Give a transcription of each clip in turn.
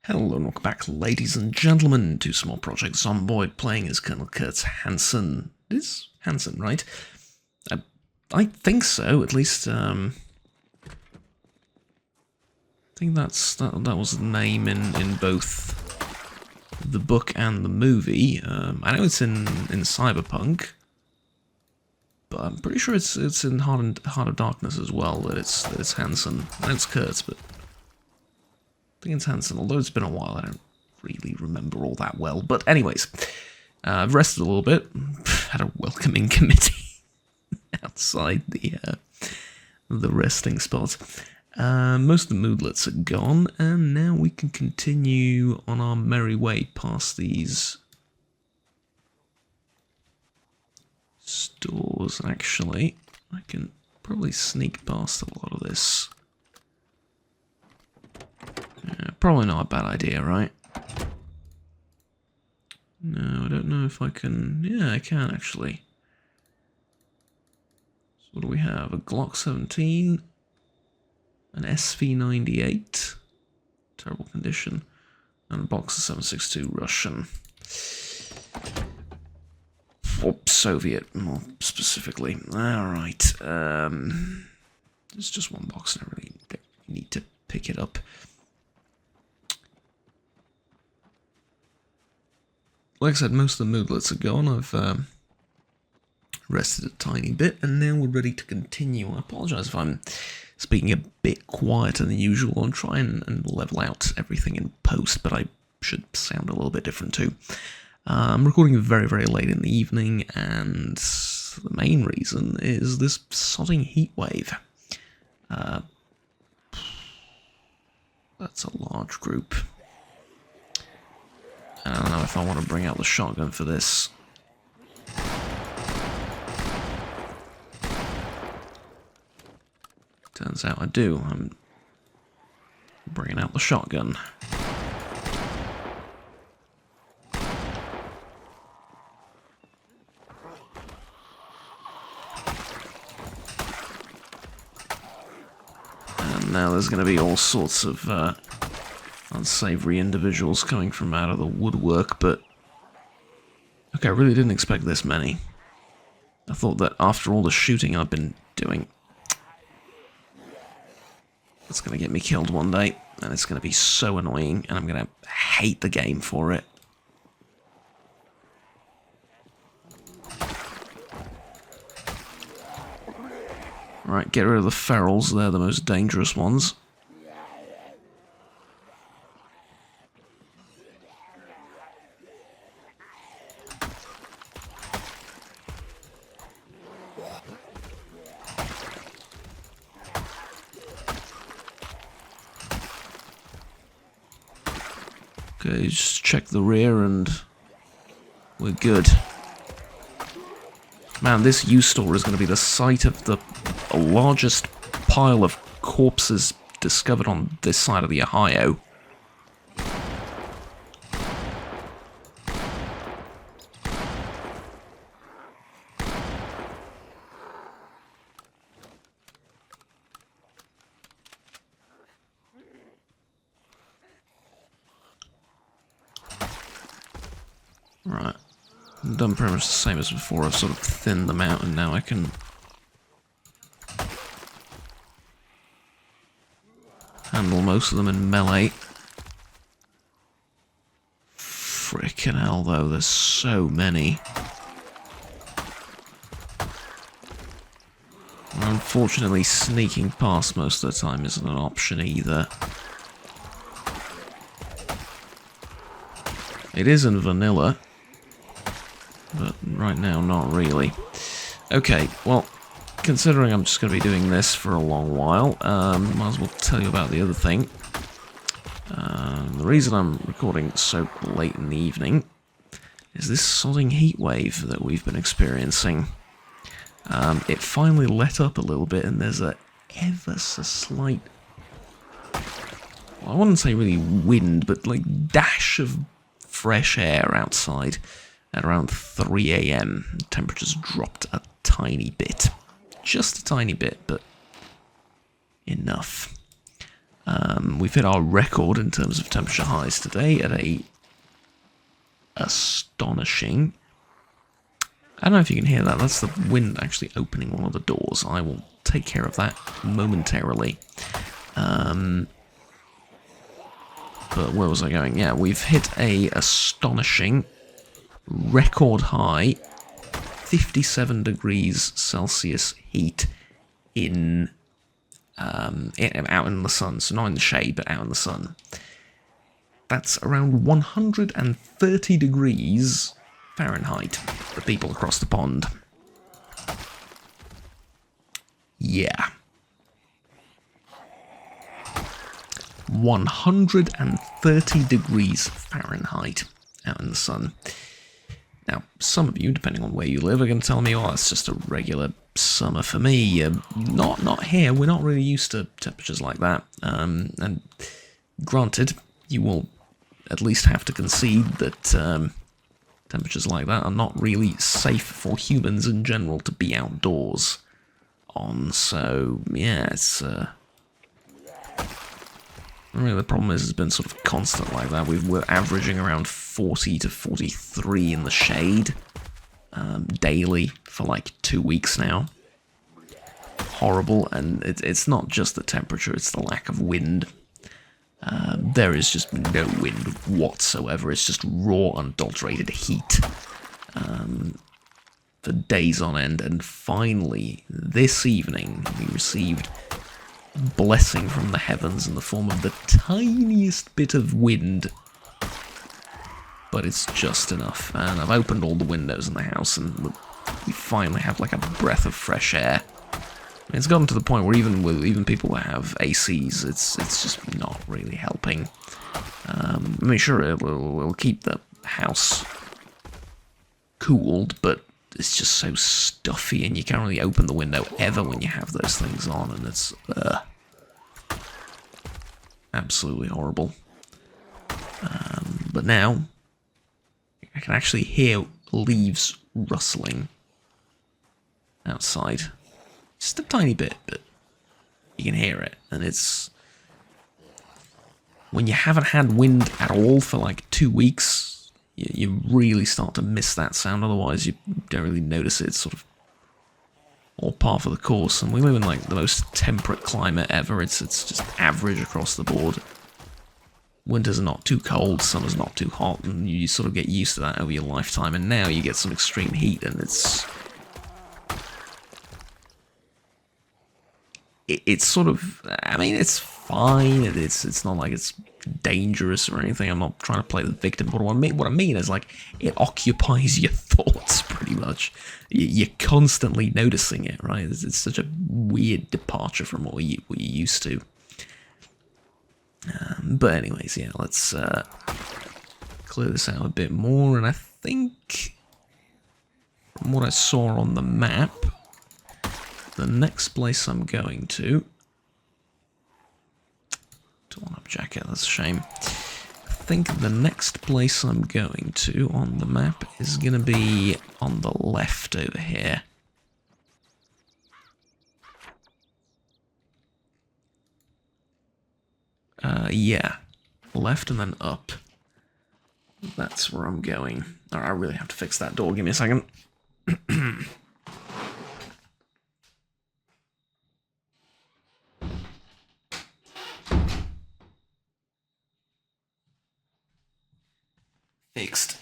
Hello and welcome back, ladies and gentlemen, to Small Project Zomboid, playing as Colonel Kurtz Hansen. It is Hansen, right? I think so, at least, I think that was the name in both the book and the movie. I know it's in Cyberpunk, but I'm pretty sure it's in Heart of Darkness as well, that it's Hansen. I know it's Kurtz, but I think it's Hansen, although it's been a while, I don't really remember all that well. But anyways, I've rested a little bit, had a welcoming committee outside the resting spot. Most of the moodlets are gone, and now we can continue on our merry way past these stores. Actually, I can probably sneak past a lot of this. Yeah, probably not a bad idea, right? No, I don't know if I can... Yeah, I can, actually. So what do we have? A Glock 17, an SV98, terrible condition, and a Boxer 7.62 Russian. Or Soviet, more specifically. Alright, there's just one box, and I really need to pick it up. Like I said, most of the moodlets are gone. I've rested a tiny bit, and now we're ready to continue. I apologise if I'm speaking a bit quieter than usual. I'll try and level out everything in post, but I should sound a little bit different too. I'm recording very, very late in the evening, and the main reason is this sodding heatwave. That's a large group. I don't know if I want to bring out the shotgun for this. Turns out I do. I'm bringing out the shotgun. And now there's going to be all sorts of unsavory individuals coming from out of the woodwork, but okay, I really didn't expect this many. I thought that after all the shooting I've been doing, it's going to get me killed one day, and it's going to be so annoying, and I'm going to hate the game for it. Right, get rid of the ferals, they're the most dangerous ones. Okay, just check the rear and we're good. Man, this U-store is going to be the site of the largest pile of corpses discovered on this side of the Ohio. Right, I've done pretty much the same as before. I've sort of thinned them out, and now I can handle most of them in melee. Frickin' hell, though, there's so many. And unfortunately, sneaking past most of the time isn't an option either. It is in vanilla, but right now, not really. Okay, well, considering I'm just going to be doing this for a long while, might as well tell you about the other thing. The reason I'm recording so late in the evening is this sodding heatwave that we've been experiencing. It finally let up a little bit, and there's a ever so slight, well, I wouldn't say really wind, but like dash of fresh air outside. At around 3 AM, temperatures dropped a tiny bit. Just a tiny bit, but enough. We've hit our record in terms of temperature highs today at a astonishing... I don't know if you can hear that. That's the wind actually opening one of the doors. I will take care of that momentarily. But where was I going? Yeah, we've hit a astonishing record high 57 degrees Celsius heat in out in the sun. So not in the shade, but out in the sun. That's around 130 degrees Fahrenheit for people across the pond. Yeah. 130 degrees Fahrenheit out in the sun. Now, some of you, depending on where you live, are going to tell me, oh, that's just a regular summer for me. Not here. We're not really used to temperatures like that. And granted, you will at least have to concede that temperatures like that are not really safe for humans in general to be outdoors on. So, yeah, it's... really, the problem is it's been sort of constant like that. We're averaging around 40 to 43 in the shade daily for like 2 weeks now. Horrible, and it's not just the temperature, it's the lack of wind. There is just no wind whatsoever. It's just raw, unadulterated heat for days on end. And finally, this evening, we received blessing from the heavens in the form of the tiniest bit of wind, but it's just enough. And I've opened all the windows in the house, and we finally have like a breath of fresh air. It's gotten to the point where even people who have ACs, it's just not really helping. I mean, sure, it'll keep the house cooled, but it's just so stuffy, and you can't really open the window ever when you have those things on, and it's absolutely horrible. But now, I can actually hear leaves rustling outside. Just a tiny bit, but you can hear it, and it's... When you haven't had wind at all for like 2 weeks, you really start to miss that sound. Otherwise, you don't really notice it. It's sort of all par for the course. And we live in like the most temperate climate ever. It's just average across the board. Winters are not too cold, summer's not too hot, and you sort of get used to that over your lifetime. And now you get some extreme heat, and it's sort of, I mean, it's fine. It's not like it's dangerous or anything. I'm not trying to play the victim, but what I mean is, like, it occupies your thoughts pretty much. You're constantly noticing it, right? It's such a weird departure from what you're used to. But anyways, yeah, let's clear this out a bit more. And I think, from what I saw on the map, the next place I'm going to... One-up jacket, that's a shame. I think the next place I'm going to on the map is going to be on the left over here. Yeah. Left and then up. That's where I'm going. Alright, I really have to fix that door. Give me a second. Fixed.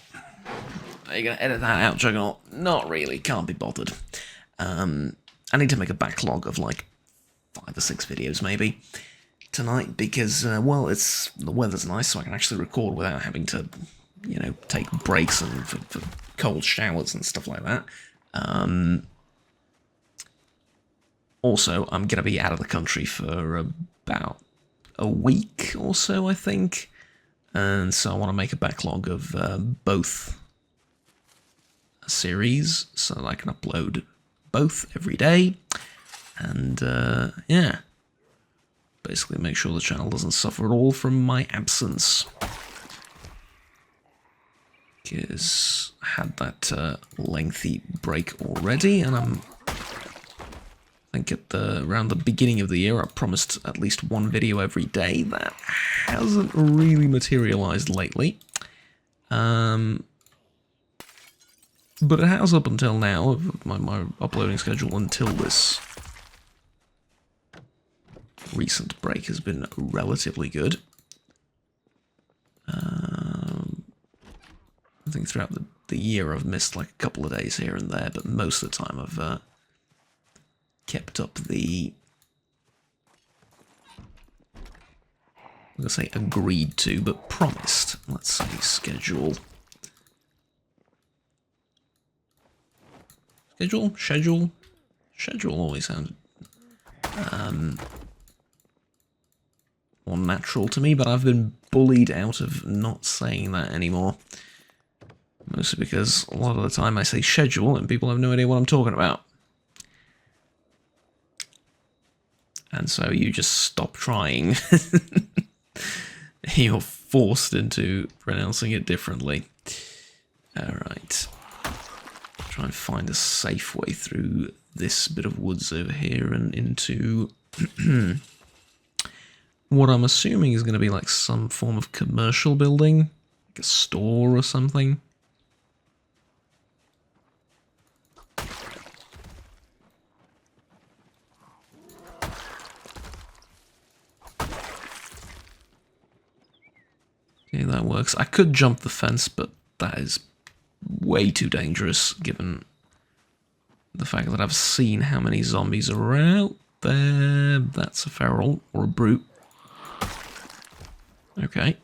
Are you going to edit that out, Juggernaut? Not really, can't be bothered. I need to make a backlog of like 5 or 6 videos maybe tonight because, well, the weather's nice, so I can actually record without having to, you know, take breaks and for cold showers and stuff like that. Also, I'm going to be out of the country for about a week or so, I think. And so I want to make a backlog of both series so that I can upload both every day. And, yeah. Basically make sure the channel doesn't suffer at all from my absence. Because I had that lengthy break already, and I'm think around the beginning of the year I promised at least one video every day. That hasn't really materialized lately. But it has up until now, my uploading schedule until this recent break has been relatively good. I think throughout the year I've missed like a couple of days here and there, but most of the time I've kept up the, I'm going to say agreed to, but promised. Let's see, schedule. Schedule always sounded more natural to me, but I've been bullied out of not saying that anymore. Mostly because a lot of the time I say schedule and people have no idea what I'm talking about. And so you just stop trying. You're forced into pronouncing it differently. Alright. Try and find a safe way through this bit of woods over here and into what I'm assuming is going to be like some form of commercial building, like a store or something. Okay, that works. I could jump the fence, but that is way too dangerous given the fact that I've seen how many zombies are out there. That's a feral or a brute. Okay.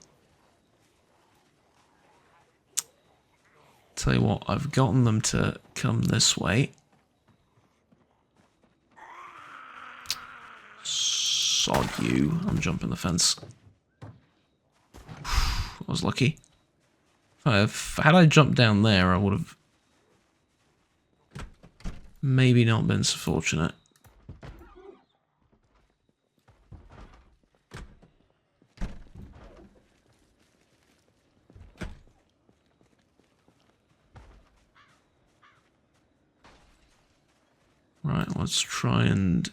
Tell you what, I've gotten them to come this way. Sod you. I'm jumping the fence. I was lucky. Had I jumped down there, I would have maybe not been so fortunate. Right, let's try and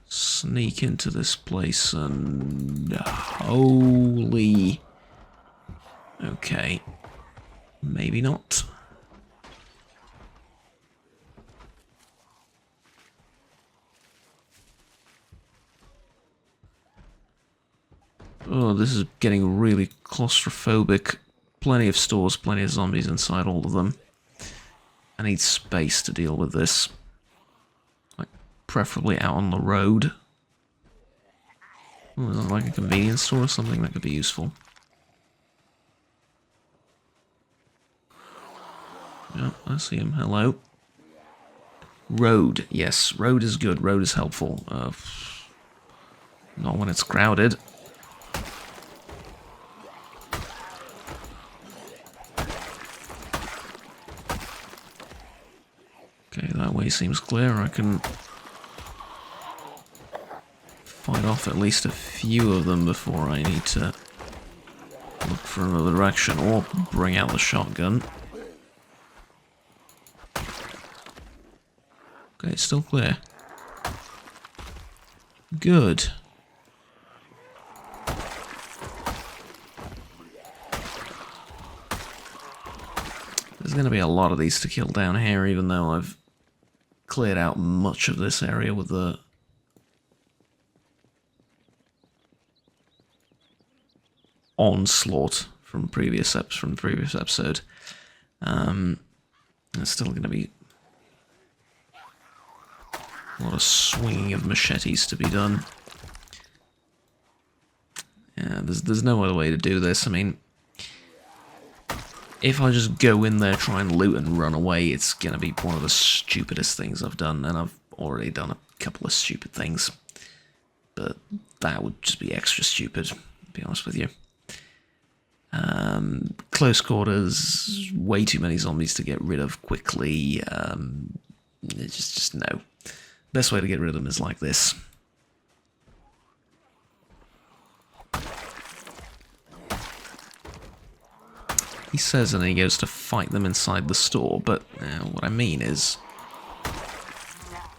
sneak into this place and holy... Okay, maybe not. Oh, this is getting really claustrophobic. Plenty of stores, plenty of zombies inside all of them. I need space to deal with this. Like, preferably out on the road. Oh, like a convenience store or something that could be useful. Yeah, I see him. Hello. Road. Yes, road is good. Road is helpful. Not when it's crowded. Okay, that way seems clear. I can fight off at least a few of them before I need to look for another direction or bring out the shotgun. Okay, it's still clear. Good. There's going to be a lot of these to kill down here, even though I've cleared out much of this area with the onslaught from previous episode. There's still going to be a lot of swinging of machetes to be done. Yeah, there's no other way to do this. I mean, if I just go in there, try and loot and run away, it's going to be one of the stupidest things I've done, and I've already done a couple of stupid things. But that would just be extra stupid, to be honest with you. Close quarters, way too many zombies to get rid of quickly. It's just no. Best way to get rid of them is like this. He says and then he goes to fight them inside the store, but what I mean is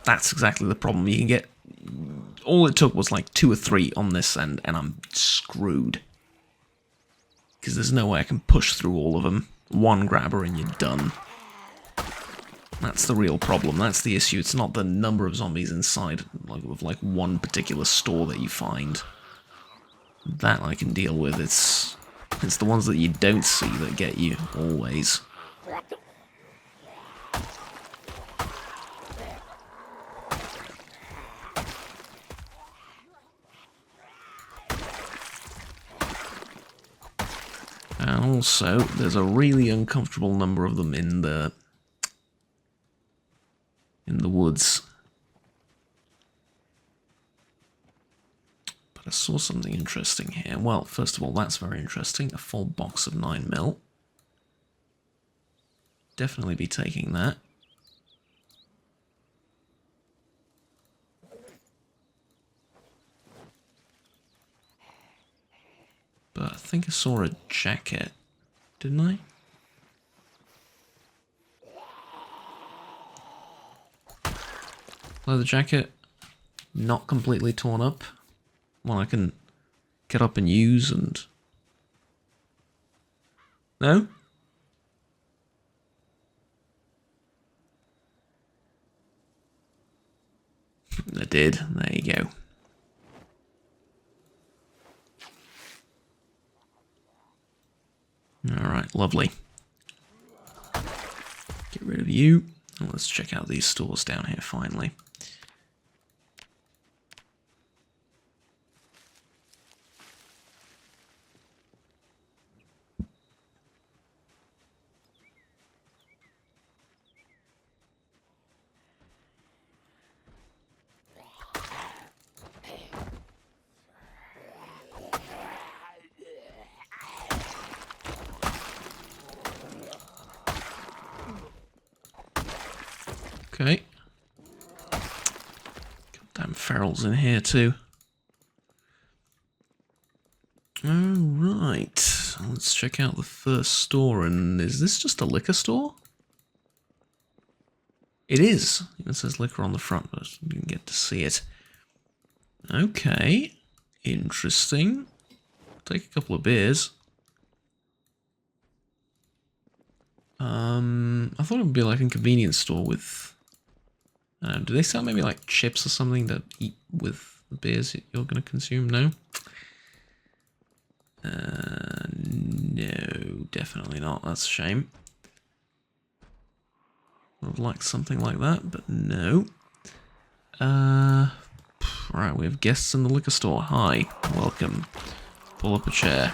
That's exactly the problem. You can get... All it took was like 2 or 3 on this end, and I'm screwed. Because there's no way I can push through all of them. One grabber and you're done. That's the real problem. That's the issue. It's not the number of zombies inside of like one particular store that you find. That I can deal with. It's the ones that you don't see that get you, always. And also, there's a really uncomfortable number of them in the woods. But I saw something interesting here. Well, first of all, that's very interesting. A full box of 9mm. Definitely be taking that. But I think I saw a jacket, didn't I? Leather jacket, not completely torn up. One I can get up and use and... No? I did, there you go. Alright, lovely. Get rid of you. And let's check out these stores down here finally. Okay. Goddamn ferals in here too. Alright, let's check out the first store. And is this just a liquor store? It is. It says liquor on the front, but you didn't get to see it. Okay, interesting. Take a couple of beers. I thought it would be like a convenience store with... do they sell maybe like chips or something to eat with the beers that you're going to consume? No? No, definitely not. That's a shame. I would like something like that, but no. Right, we have guests in the liquor store. Hi, welcome. Pull up a chair.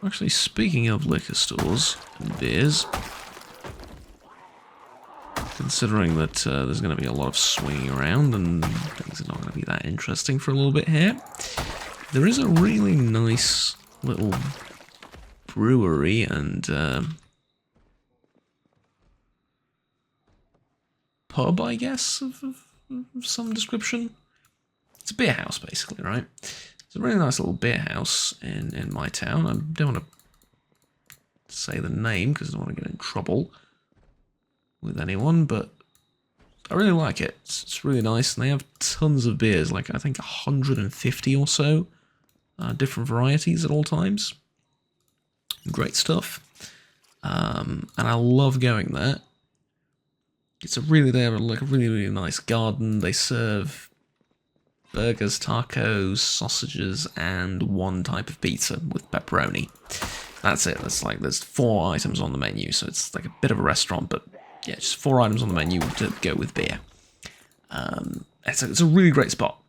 Actually, speaking of liquor stores and beers, considering that there's going to be a lot of swinging around and things are not going to be that interesting for a little bit here, there is a really nice little brewery and pub, I guess, of some description. It's a beer house, basically, right? It's a really nice little beer house in my town. I don't want to say the name because I don't want to get in trouble with anyone, but I really like it. It's really nice, and they have tons of beers, like I think 150 or so different varieties at all times. Great stuff. And I love going there. They have like a really, really nice garden. They serve burgers, tacos, sausages, and one type of pizza with pepperoni. That's it. There's 4 items on the menu, so it's like a bit of a restaurant, but yeah, just 4 items on the menu to go with beer. It's a really great spot.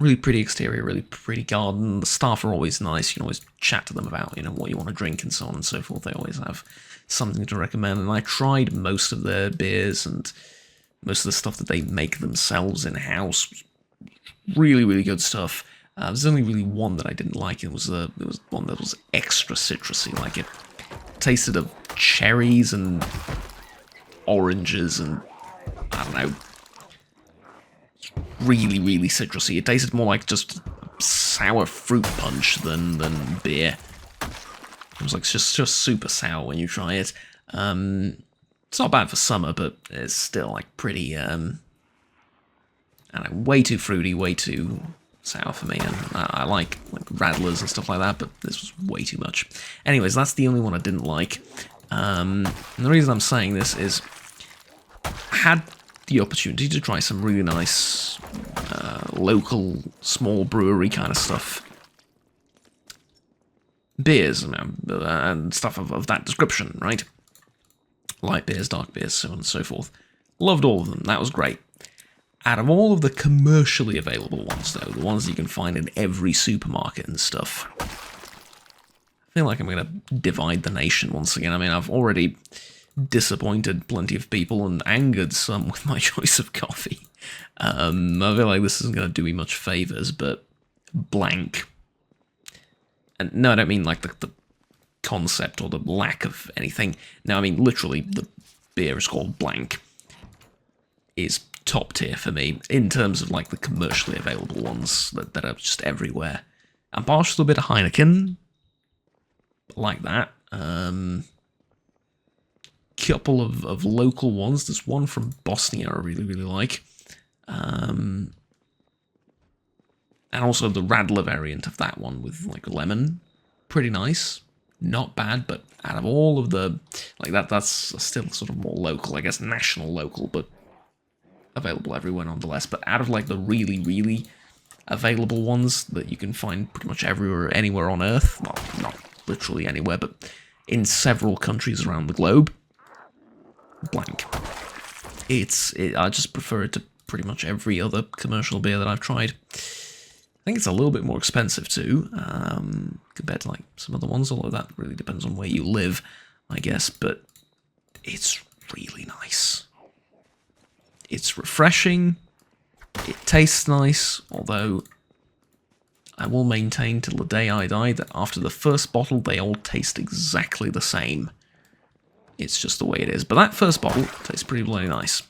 Really pretty exterior, really pretty garden. The staff are always nice. You can always chat to them about, what you want to drink and so on and so forth. They always have something to recommend. And I tried most of their beers and most of the stuff that they make themselves in-house. Really, really good stuff. There's only really one that I didn't like. It was one that was extra citrusy. Like it tasted of cherries and oranges and I don't know. Really, really citrusy. It tasted more like just sour fruit punch than beer. It was like just super sour when you try it. It's not bad for summer, but it's still like pretty, I don't know, way too fruity, way too sour for me. And I like Radlers and stuff like that, but this was way too much. Anyways, that's the only one I didn't like. And the reason I'm saying this is I had the opportunity to try some really nice local small brewery kind of stuff. Beers and stuff of that description, right? Light beers, dark beers, so on and so forth. Loved all of them. That was great. Out of all of the commercially available ones, though, the ones that you can find in every supermarket and stuff, I feel like I'm going to divide the nation once again. I mean, I've already disappointed plenty of people and angered some with my choice of coffee. I feel like this isn't going to do me much favours, but blank. And no, I don't mean like the concept or the lack of anything. No, I mean literally the beer is called blank. Is top tier for me in terms of like the commercially available ones that are just everywhere. I'm partial to a bit of Heineken, like that. Couple of local ones. There's one from Bosnia I really like. And also the Radler variant of that one with like lemon. Pretty nice. Not bad, but out of all of the like that's still sort of more local, I guess national local, but available everywhere nonetheless. But out of like the really available ones that you can find pretty much everywhere, anywhere on Earth, well, not literally anywhere, but in several countries around the globe, blank. I just prefer it to pretty much every other commercial beer that I've tried. I think it's a little bit more expensive too, compared to like some other ones, although that really depends on where you live, I guess, but it's really nice. It's refreshing, it tastes nice, although I will maintain till the day I die that after the first bottle they all taste exactly the same. It's just the way it is, but that first bottle tastes pretty bloody nice.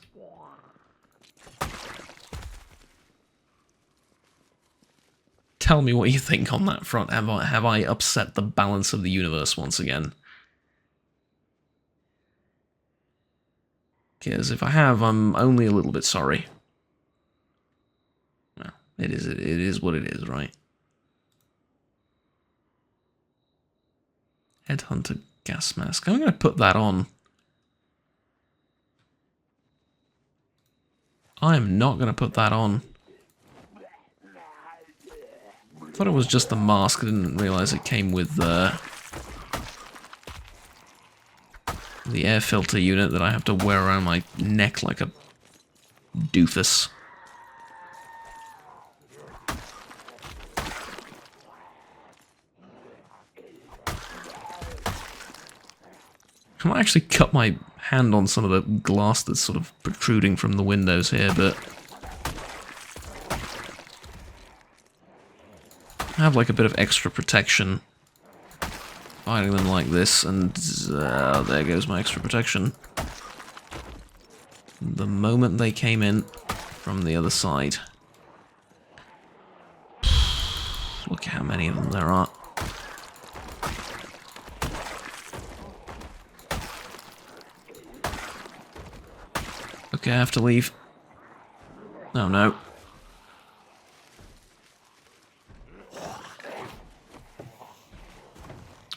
Tell me what you think on that front. Have I upset the balance of the universe once again? Because if I have, I'm only a little bit sorry. Well, it is what it is, right? Headhunter gas mask. I'm going to put that on. I'm not going to put that on. I thought it was just the mask. I didn't realise it came with the air filter unit that I have to wear around my neck like a doofus. I might actually cut my hand on some of the glass that's sort of protruding from the windows here, but I have like a bit of extra protection fighting them like this, and there goes my extra protection. The moment they came in from the other side. Look at how many of them there are. Okay, I have to leave. Oh no.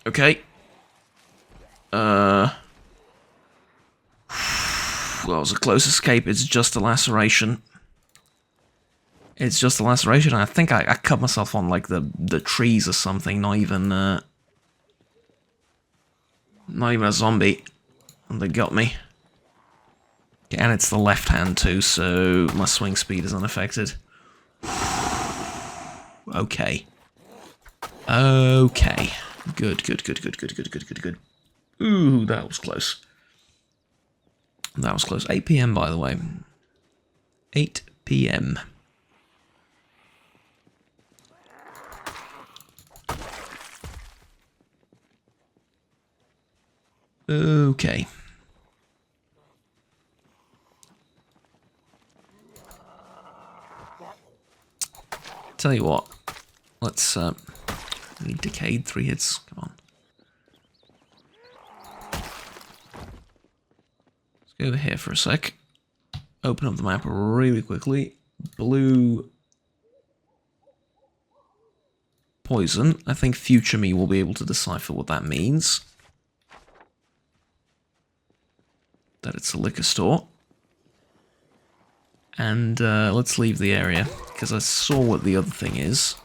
Okay. That was a close escape. It's just a laceration. It's just a laceration. I think I cut myself on like the trees or something. Not even a zombie. And they got me. Yeah, and it's the left hand too, so my swing speed is unaffected. Okay. Okay. Good. Ooh, that was close. That was close. 8 PM, by the way. 8 PM. Okay. Tell you what. Let's, need decayed 3 hits. Come on. Go over here for a sec. Open up the map really quickly. Blue poison. I think future me will be able to decipher what that means. That it's a liquor store. And let's leave the area, because I saw what the other thing is.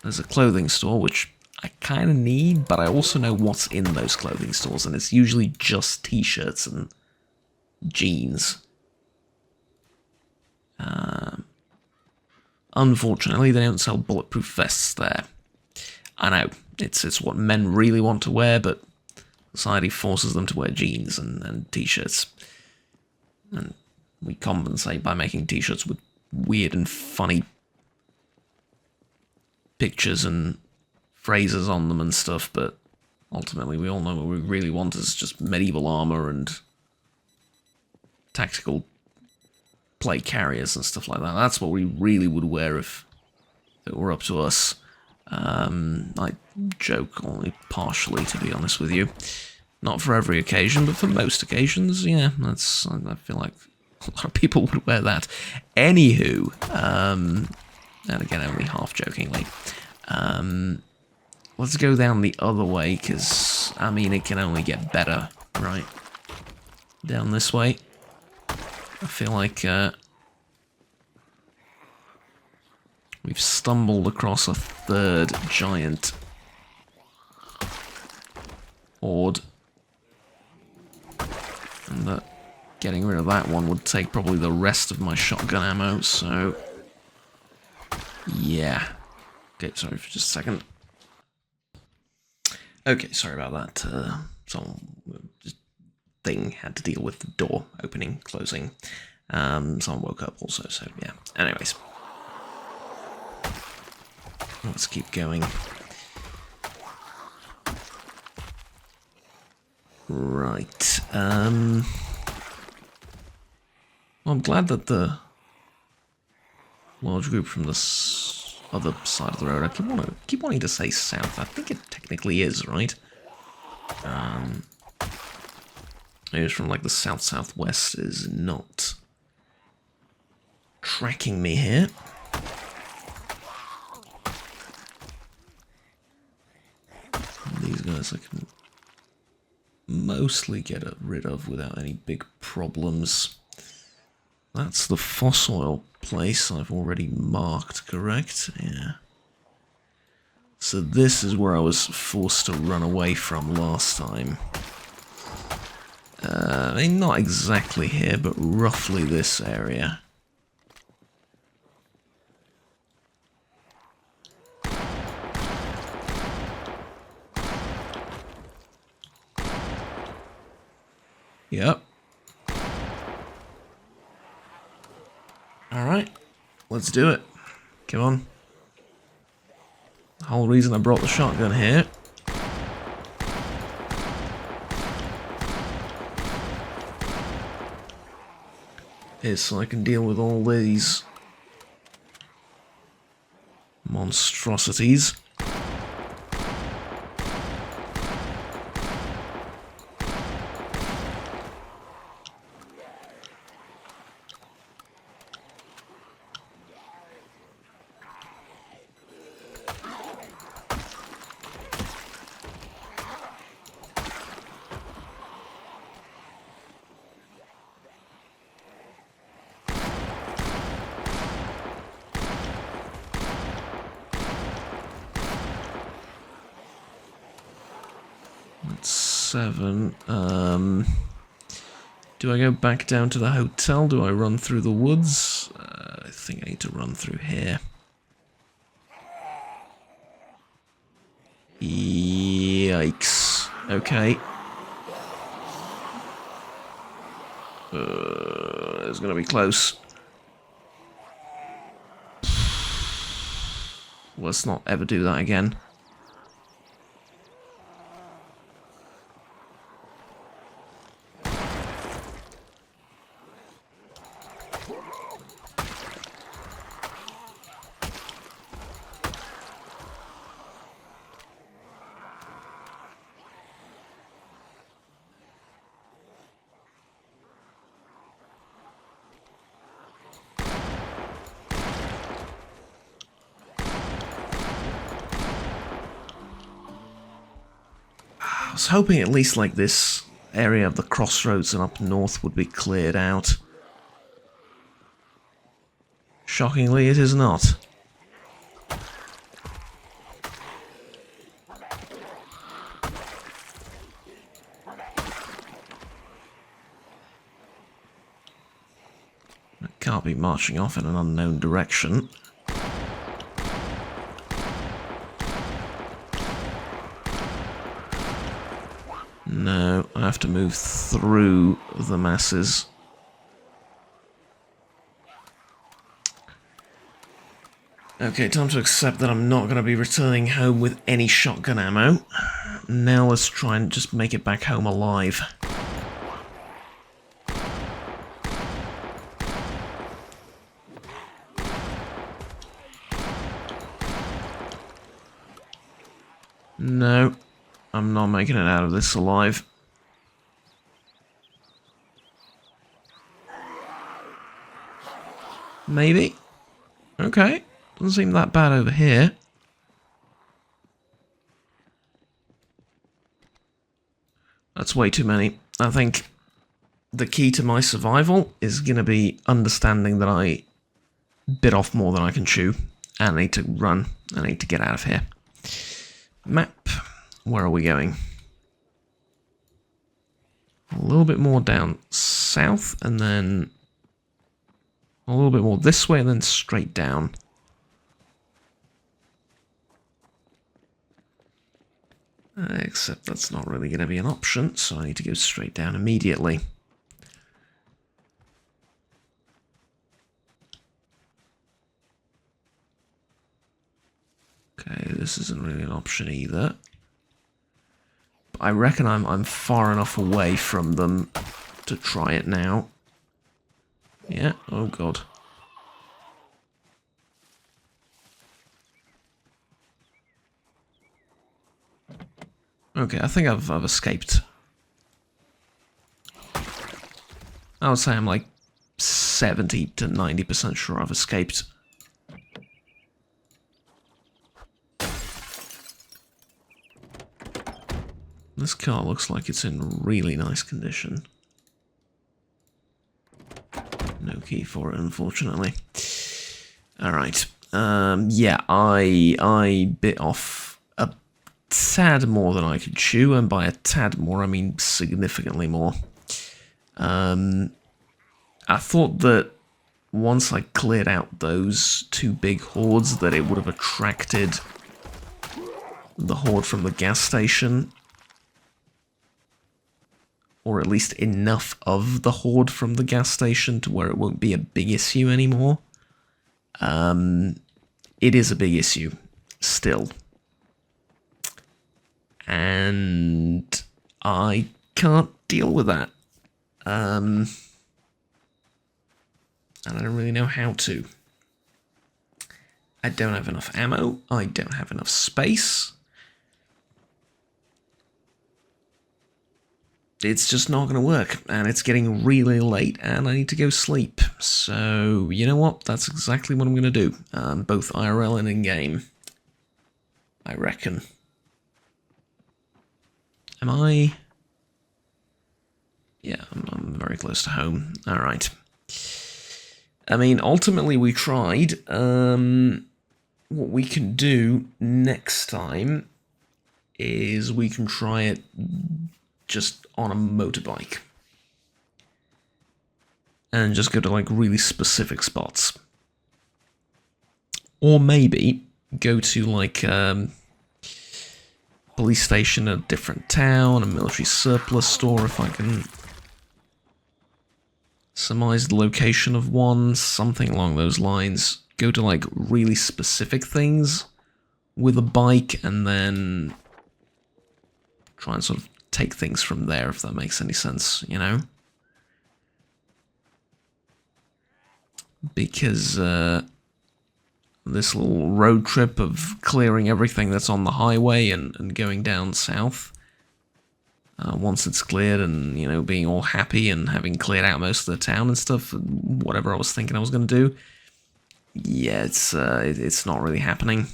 There's a clothing store, which I kind of need, but I also know what's in those clothing stores, and it's usually just t-shirts and jeans. Unfortunately, they don't sell bulletproof vests there. I know, it's what men really want to wear, but society forces them to wear jeans and t-shirts. And we compensate by making t-shirts with weird and funny pictures and phrases on them and stuff, but ultimately we all know what we really want is just medieval armor and tactical plate carriers and stuff like that. That's what we really would wear if it were up to us. I joke only partially, to be honest with you. Not for every occasion, but for most occasions, yeah, I feel like a lot of people would wear that. Anywho, and again, only half jokingly, let's go down the other way, because, I mean, it can only get better, right? Down this way. I feel like we've stumbled across a third giant horde. And that getting rid of that one would take probably the rest of my shotgun ammo, so yeah. Okay, sorry for just a second. Okay, sorry about that. Just thing had to deal with the door opening, closing. Someone woke up also, so yeah. Anyways. Let's keep going. Right. Well, I'm glad that the large group from this other side of the road, I keep wanting to say south. I think it technically is, right? Maybe from like the south-southwest is not tracking me here. These guys I can mostly get rid of without any big problems. That's the fossil place I've already marked, correct? Yeah. So this is where I was forced to run away from last time. I mean, not exactly here, but roughly this area. Yep. Alright, let's do it. Come on. The whole reason I brought the shotgun here is so I can deal with all these monstrosities. That's 7. Do I go back down to the hotel? Do I run through the woods? I think I need to run through here. Yikes. Okay. It's gonna be close. Let's not ever do that again. was hoping at least like this area of the crossroads and up north would be cleared out. Shockingly, it is not. I can't be marching off in an unknown direction. No, I have to move through the masses. Okay, time to accept that I'm not going to be returning home with any shotgun ammo. Now let's try and just make it back home alive. No, I'm not making it out of this alive. Maybe? Okay, doesn't seem that bad over here. That's way too many. I think the key to my survival is going to be understanding that I bit off more than I can chew. And I need to run. I need to get out of here. Map. Where are we going? A little bit more down south, and then a little bit more this way, and then straight down. Except that's not really going to be an option, so I need to go straight down immediately. Okay, this isn't really an option either. But I reckon I'm far enough away from them to try it now. Yeah, oh god. Okay, I think I've escaped. I would say I'm like 70 to 90% sure I've escaped. This car looks like it's in really nice condition. No key for it, unfortunately. Alright. Yeah, I bit off a tad more than I could chew, and by a tad more, I mean significantly more. I thought that once I cleared out those two big hordes, that it would have attracted the horde from the gas station. Or at least enough of the horde from the gas station to where it won't be a big issue anymore. It is a big issue, still. And I can't deal with that. And I don't really know how to. I don't have enough ammo. I don't have enough space. It's just not going to work, and it's getting really late, and I need to go sleep. So, you know what? That's exactly what I'm going to do, both IRL and in-game, I reckon. Am I? Yeah, I'm very close to home. Alright. I mean, ultimately we tried. What we can do next time is we can try it just on a motorbike. And just go to like really specific spots. Or maybe go to like police station in a different town, a military surplus store if I can surmise the location of one, something along those lines. Go to like really specific things with a bike and then try and sort of take things from there, if that makes any sense, you know? Because this little road trip of clearing everything that's on the highway and going down south, once it's cleared and, you know, being all happy and having cleared out most of the town and stuff, whatever I was thinking I was going to do, yeah, it's not really happening.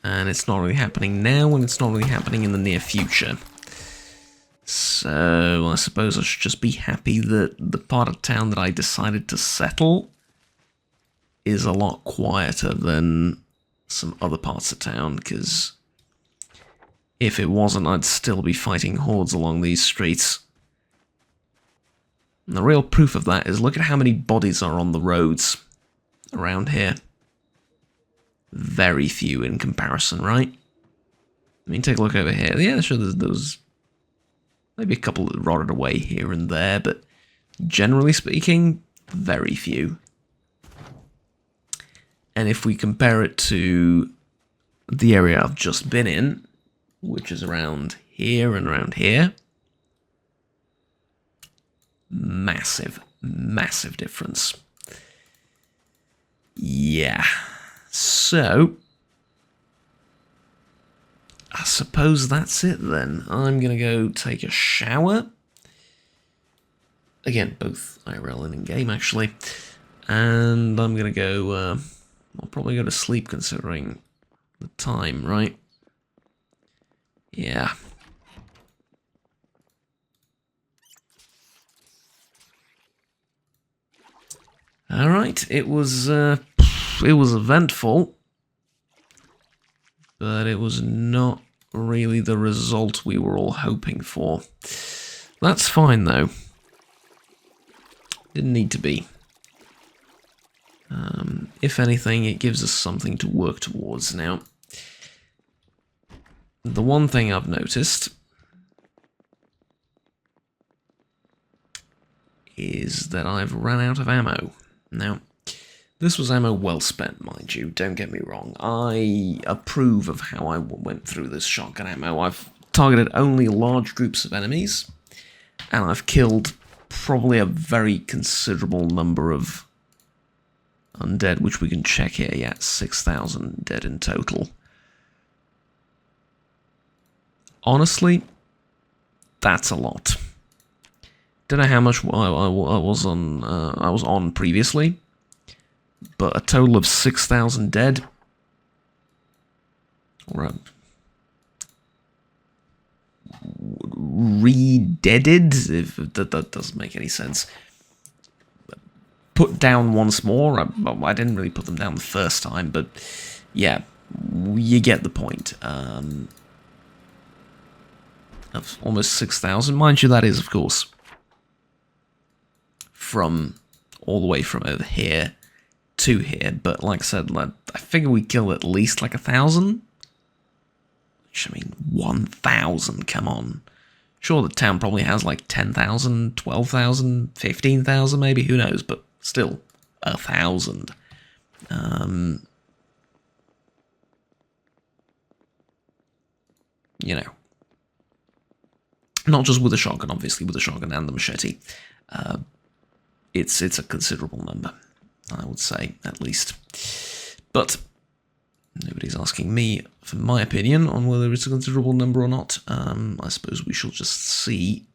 And it's not really happening now, and it's not really happening in the near future. So I suppose I should just be happy that the part of town that I decided to settle is a lot quieter than some other parts of town, because if it wasn't, I'd still be fighting hordes along these streets. And the real proof of that is look at how many bodies are on the roads around here. Very few in comparison, right? I mean, take a look over here. Yeah, sure, there's maybe a couple that rotted away here and there, but generally speaking, very few. And if we compare it to the area I've just been in, which is around here and around here, massive, massive difference. Yeah. So, I suppose that's it then. I'm going to go take a shower. Again, both IRL and in-game, actually. And I'm going to go, I'll probably go to sleep considering the time, right? Yeah. Alright, it was eventful, but it was not really the result we were all hoping for. That's fine, though. Didn't need to be. If anything, it gives us something to work towards now. The one thing I've noticed is that I've run out of ammo. Now, this was ammo well spent, mind you, don't get me wrong. I approve of how I went through this shotgun ammo. I've targeted only large groups of enemies, and I've killed probably a very considerable number of undead, which we can check here. Yeah, 6,000 dead in total. Honestly, that's a lot. Don't know how much I was on previously, but a total of 6,000 dead. Or re-deaded, if that doesn't make any sense. Put down once more. I didn't really put them down the first time, but yeah, you get the point. Of almost 6,000, mind you, that is, of course, from all the way from over here to here, but like I said, I figure we kill at least like 1,000. Which, I mean, 1,000, come on. Sure, the town probably has like 10,000, 12,000, 15,000 maybe, who knows, but still, 1,000. You know. Not just with the shotgun, obviously, with the shotgun and the machete. It's a considerable number, I would say, at least. But nobody's asking me for my opinion on whether it's a considerable number or not. I suppose we shall just see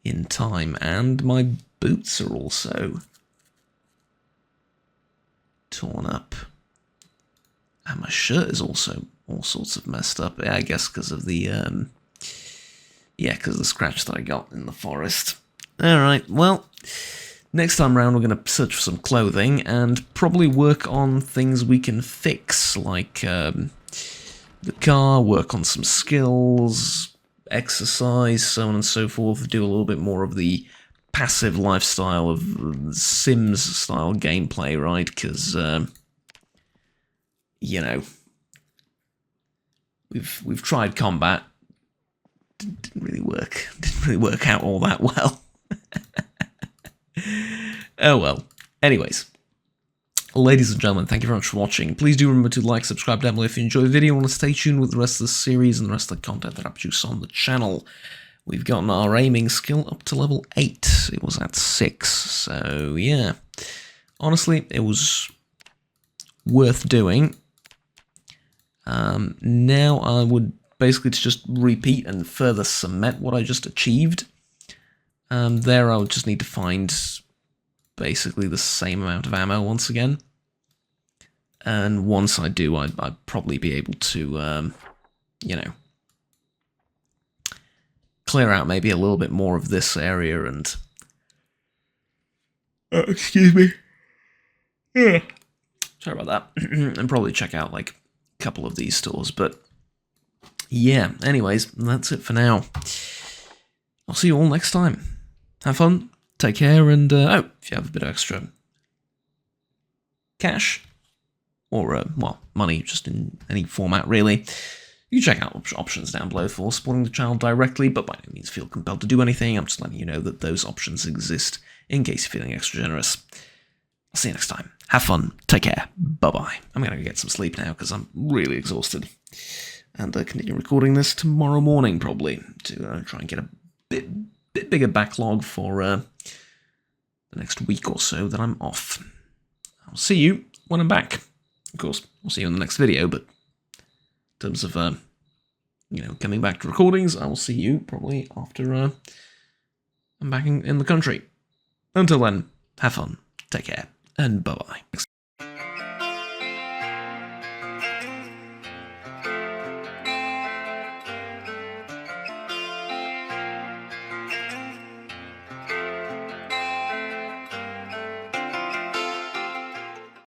in time. And my boots are also torn up. And my shirt is also all sorts of messed up. I guess because of the because of the scratch that I got in the forest. Alright, well, next time round we're going to search for some clothing and probably work on things we can fix, like the car, work on some skills, exercise, so on and so forth, do a little bit more of the passive lifestyle of Sims-style gameplay, right? Because, you know, we've tried combat. Didn't really work out all that well. Oh well. Anyways, ladies and gentlemen, thank you very much for watching. Please do remember to like, subscribe down below if you enjoy the video and want to stay tuned with the rest of the series and the rest of the content that I produce on the channel. We've gotten our aiming skill up to level 8. It was at 6, so yeah. Honestly, it was worth doing. Now I would basically to just repeat and further cement what I just achieved. There I would just need to find basically the same amount of ammo once again. And once I do, I'd probably be able to, you know, clear out maybe a little bit more of this area and... excuse me. Yeah. Sorry about that. And probably check out, like, a couple of these stores, but... yeah, anyways, that's it for now. I'll see you all next time. Have fun, take care, and, oh, if you have a bit of extra cash, or, well, money, just in any format, really, you can check out options down below for supporting the channel directly, but by no means feel compelled to do anything. I'm just letting you know that those options exist in case you're feeling extra generous. I'll see you next time. Have fun, take care, bye-bye. I'm going to get some sleep now, because I'm really exhausted. And continue recording this tomorrow morning, probably, to try and get a bit bigger backlog for the next week or so that I'm off. I'll see you when I'm back. Of course, I'll see you in the next video, but in terms of, you know, coming back to recordings, I will see you probably after I'm back in the country. Until then, have fun, take care, and bye-bye.